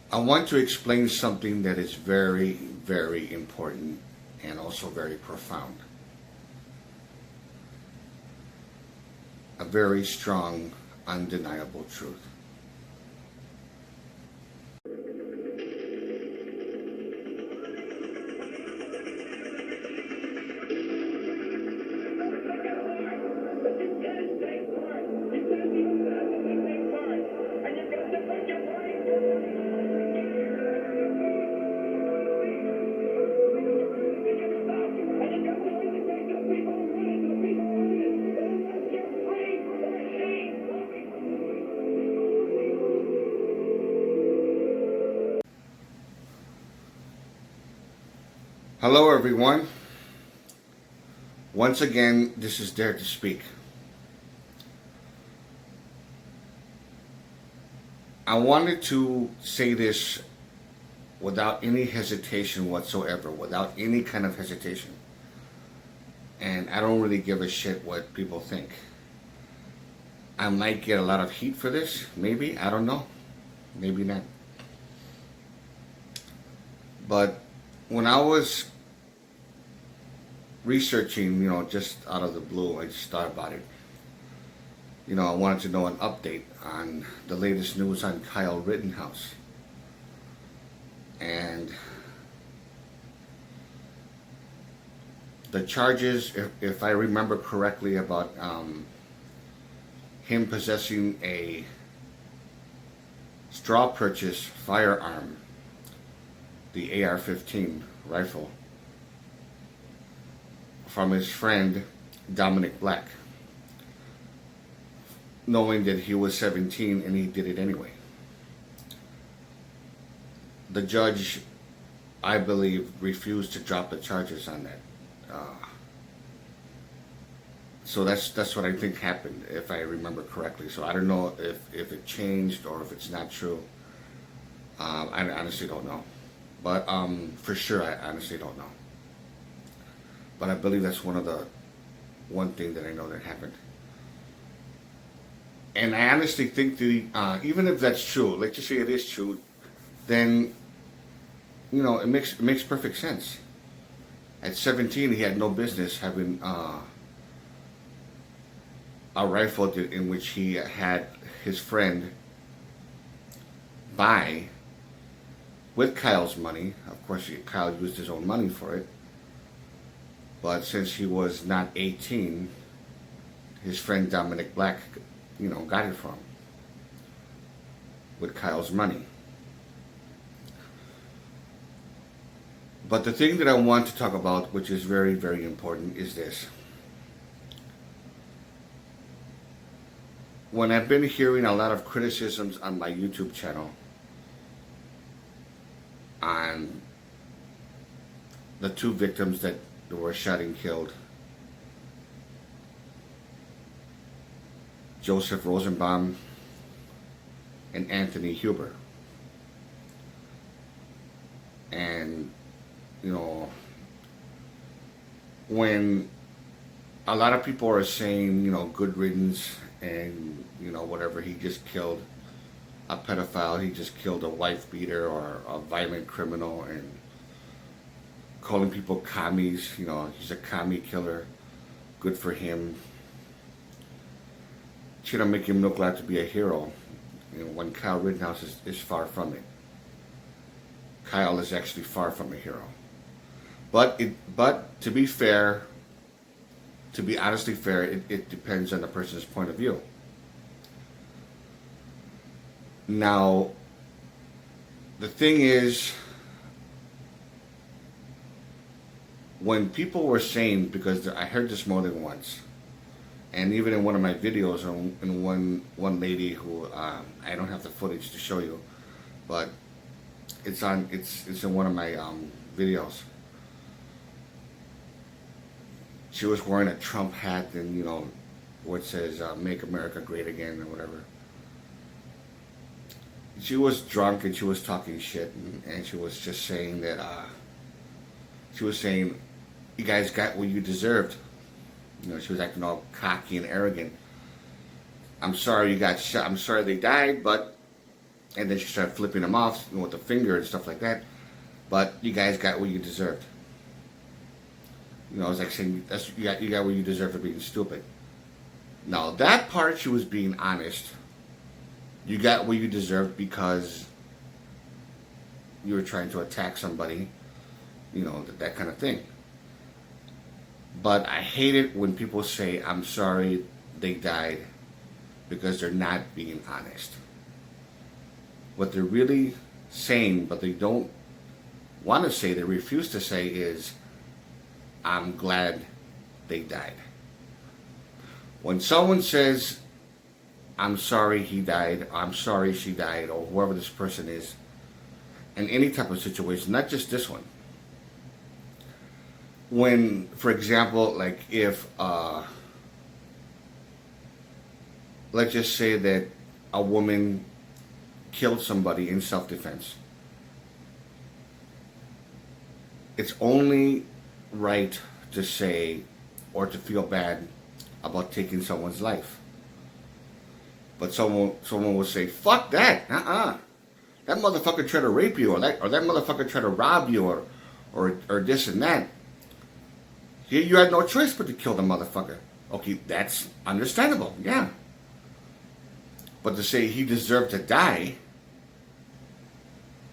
I want to explain something that is very, very important and also very profound. A very strong, undeniable truth. Hello, everyone. Once again, this is Dare to Speak. I wanted to say this without any hesitation whatsoever, without any kind of hesitation. And I don't really give a shit what people think. I might get a lot of heat for this, maybe, I don't know. Maybe not. But when I was researching, just out of the blue, I just thought about it. I wanted to know an update on the latest news on Kyle Rittenhouse. And the charges, if I remember correctly, about him possessing a straw purchase firearm, the AR-15 rifle, from his friend Dominic Black, knowing that he was 17 and he did it anyway. The judge, I believe, refused to drop the charges on that. So that's what I think happened, if I remember correctly. So I don't know if it changed or if it's not true. I honestly don't know. But for sure, I honestly don't know. But I believe that's one thing that I know that happened. And I honestly think that even if that's true, let's just say it is true, then it makes perfect sense. At 17, he had no business having a rifle in which he had his friend buy with Kyle's money. Of course, Kyle used his own money for it. But since he was not 18, his friend Dominic Black, got it from him with Kyle's money. But the thing that I want to talk about, which is very, very important, is this. When I've been hearing a lot of criticisms on my YouTube channel on the two victims that were shot and killed, Joseph Rosenbaum and Anthony Huber. And, when a lot of people are saying, good riddance and, whatever, he just killed a pedophile, he just killed a wife beater or a violent criminal, and calling people commies, he's a commie killer, good for him. Should make him look like to be a hero, when Kyle Rittenhouse is far from it. Kyle is actually far from a hero. But to be fair, to be honestly fair, it depends on the person's point of view. Now, the thing is, when people were saying, because I heard this more than once, and even in one of my videos, in one lady who I don't have the footage to show you, but it's in one of my videos. She was wearing a Trump hat, and where it says "Make America Great Again" or whatever. She was drunk and she was talking shit, and she was just saying that she was saying, "You guys got what you deserved." She was acting all cocky and arrogant. I'm sorry you got shot. I'm sorry they died, but And then she started flipping him off with the finger and stuff like that. But you guys got what you deserved. It's like saying you got what you deserve for being stupid. Now that part, she was being honest. You got what you deserved because you were trying to attack somebody. That kind of thing. But I hate it when people say, "I'm sorry they died," because they're not being honest. What they're really saying, but they don't want to say, they refuse to say, is, "I'm glad they died." When someone says, "I'm sorry he died," "I'm sorry she died," or whoever this person is, in any type of situation, not just this one. When, for example, like if, let's just say that a woman killed somebody in self-defense, it's only right to say or to feel bad about taking someone's life. But someone will say, "Fuck that, that motherfucker tried to rape you, or that motherfucker tried to rob you, or this and that. You had no choice but to kill the motherfucker." Okay, that's understandable, yeah. But to say he deserved to die,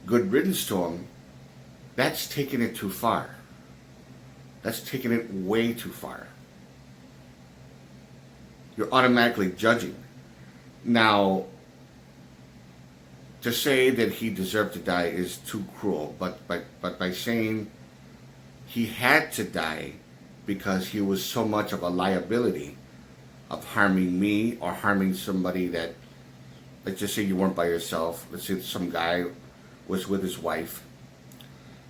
good riddance to him, that's taking it too far. That's taking it way too far. You're automatically judging. Now, to say that he deserved to die is too cruel, but by saying he had to die because he was so much of a liability of harming me or harming somebody that, let's just say you weren't by yourself. Let's say some guy was with his wife.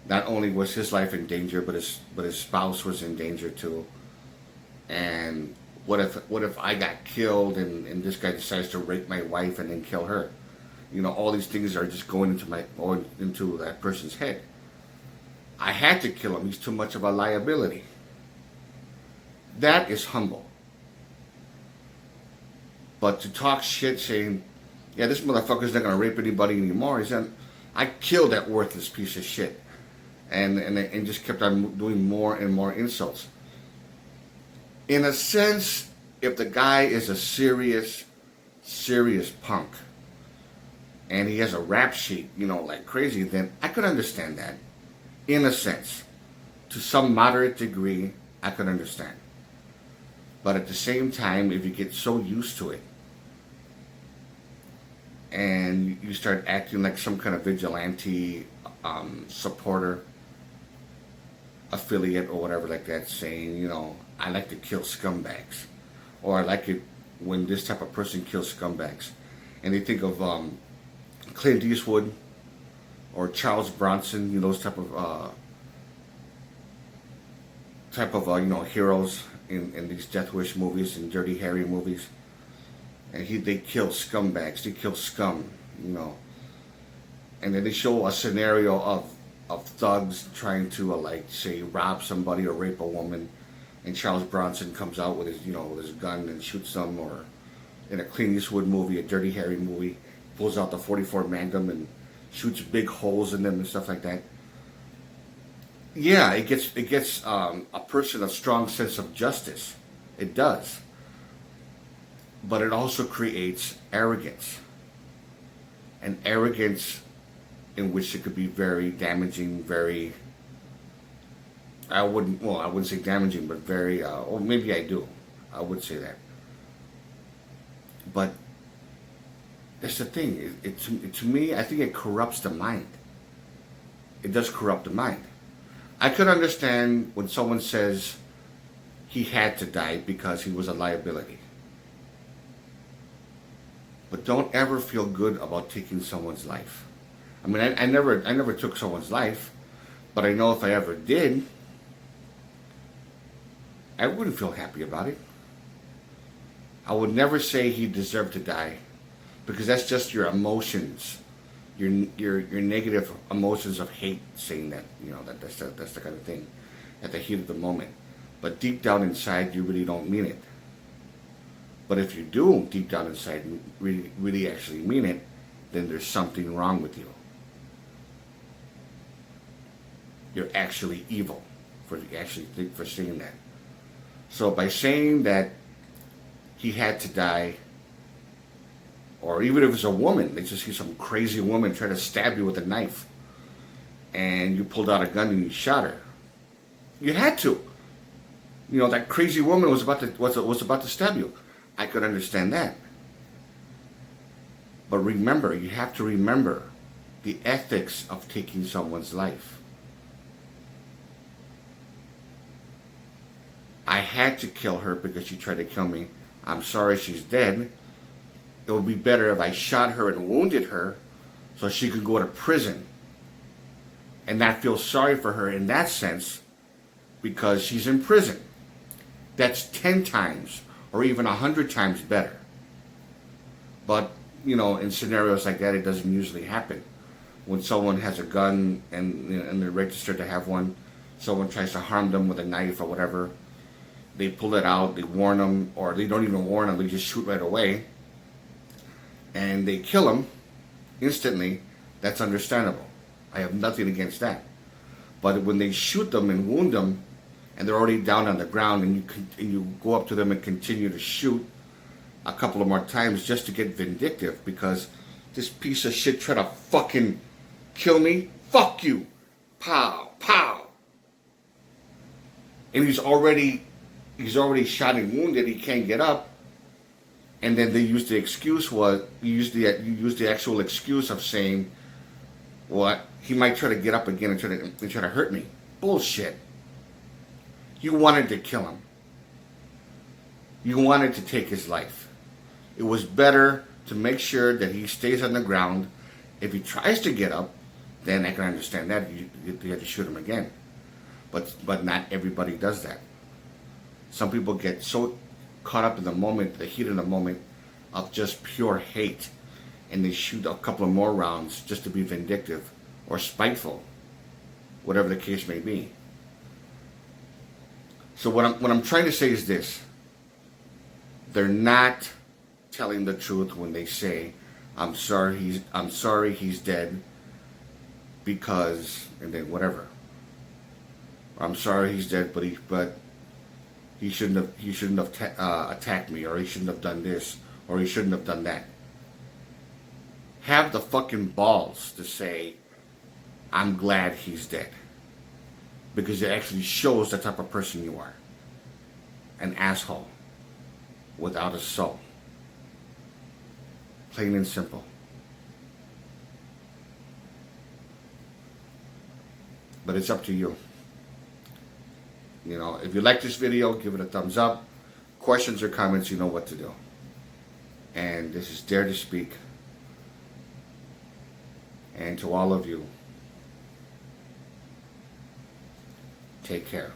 Not only was his life in danger, but his spouse was in danger too. And what if I got killed and this guy decides to rape my wife and then kill her? All these things are just going into that person's head. I had to kill him. He's too much of a liability. That is humble. But to talk shit saying, "Yeah, this motherfucker's not gonna rape anybody anymore," he said, "I killed that worthless piece of shit," and just kept on doing more and more insults. In a sense, if the guy is a serious punk and he has a rap sheet, like crazy, then I could understand that. In a sense, to some moderate degree, I could understand. But at the same time, if you get so used to it and you start acting like some kind of vigilante supporter, affiliate, or whatever like that, saying, "I like to kill scumbags," or "I like it when this type of person kills scumbags," and they think of Clint Eastwood or Charles Bronson, those type of heroes in these Death Wish movies and Dirty Harry movies, and they kill scumbags, they kill scum, and then they show a scenario of thugs trying to say rob somebody or rape a woman, and Charles Bronson comes out with his gun and shoots them, or in a Clint Eastwood movie, a Dirty Harry movie, pulls out the 44 Magnum and shoots big holes in them and stuff like that. Yeah, it gets a person a strong sense of justice. It does. But it also creates arrogance. And arrogance in which it could be very damaging, very, I wouldn't say damaging, but very, or maybe I do. I would say that. But that's the thing. To me, I think it corrupts the mind. It does corrupt the mind. I could understand when someone says he had to die because he was a liability. But don't ever feel good about taking someone's life. I mean, I never took someone's life, but I know if I ever did, I wouldn't feel happy about it. I would never say he deserved to die, because that's just your emotions, your negative emotions of hate, saying that that's the kind of thing at the heat of the moment. But deep down inside, you really don't mean it. But if you do deep down inside really actually mean it, then there's something wrong with you. You're actually evil for saying that. So by saying that he had to die, or even if it's a woman, they just see some crazy woman try to stab you with a knife, and you pulled out a gun and you shot her. You had to. You know, that crazy woman was about to stab you. I could understand that. But remember, you have to remember the ethics of taking someone's life. I had to kill her because she tried to kill me. I'm sorry she's dead. It would be better if I shot her and wounded her so she could go to prison and not feel sorry for her in that sense because she's in prison. That's 10 times or even 100 times better. But, you know, in scenarios like that, it doesn't usually happen. When someone has a gun and they're registered to have one, someone tries to harm them with a knife or whatever, they pull it out, they warn them, or they don't even warn them, they just shoot right away, and they kill them instantly. That's understandable. I have nothing against that. But when they shoot them and wound them, and they're already down on the ground, and you go up to them and continue to shoot a couple of more times just to get vindictive because this piece of shit tried to fucking kill me, fuck you, pow, pow. And he's already shot and wounded, he can't get up. And then they use the excuse you use the actual excuse of saying, what, he might try to get up again and try to hurt me. Bullshit. You wanted to kill him. You wanted to take his life. It was better to make sure that he stays on the ground. If he tries to get up, then I can understand that. You have to shoot him again. But not everybody does that. Some people get so caught up in the moment, the heat of the moment, of just pure hate, and they shoot a couple of more rounds just to be vindictive or spiteful, whatever the case may be. So what I'm trying to say is this: they're not telling the truth when they say, I'm sorry he's dead because, and then whatever. I'm sorry he's dead, but he shouldn't have attacked me, or he shouldn't have done this, or he shouldn't have done that. Have the fucking balls to say, I'm glad he's dead, because it actually shows the type of person you are. An asshole without a soul. Plain and simple. But it's up to you. You know, if you like this video, give it a thumbs up. Questions or comments, you know what to do. And this is Dare to Speak. And to all of you, take care.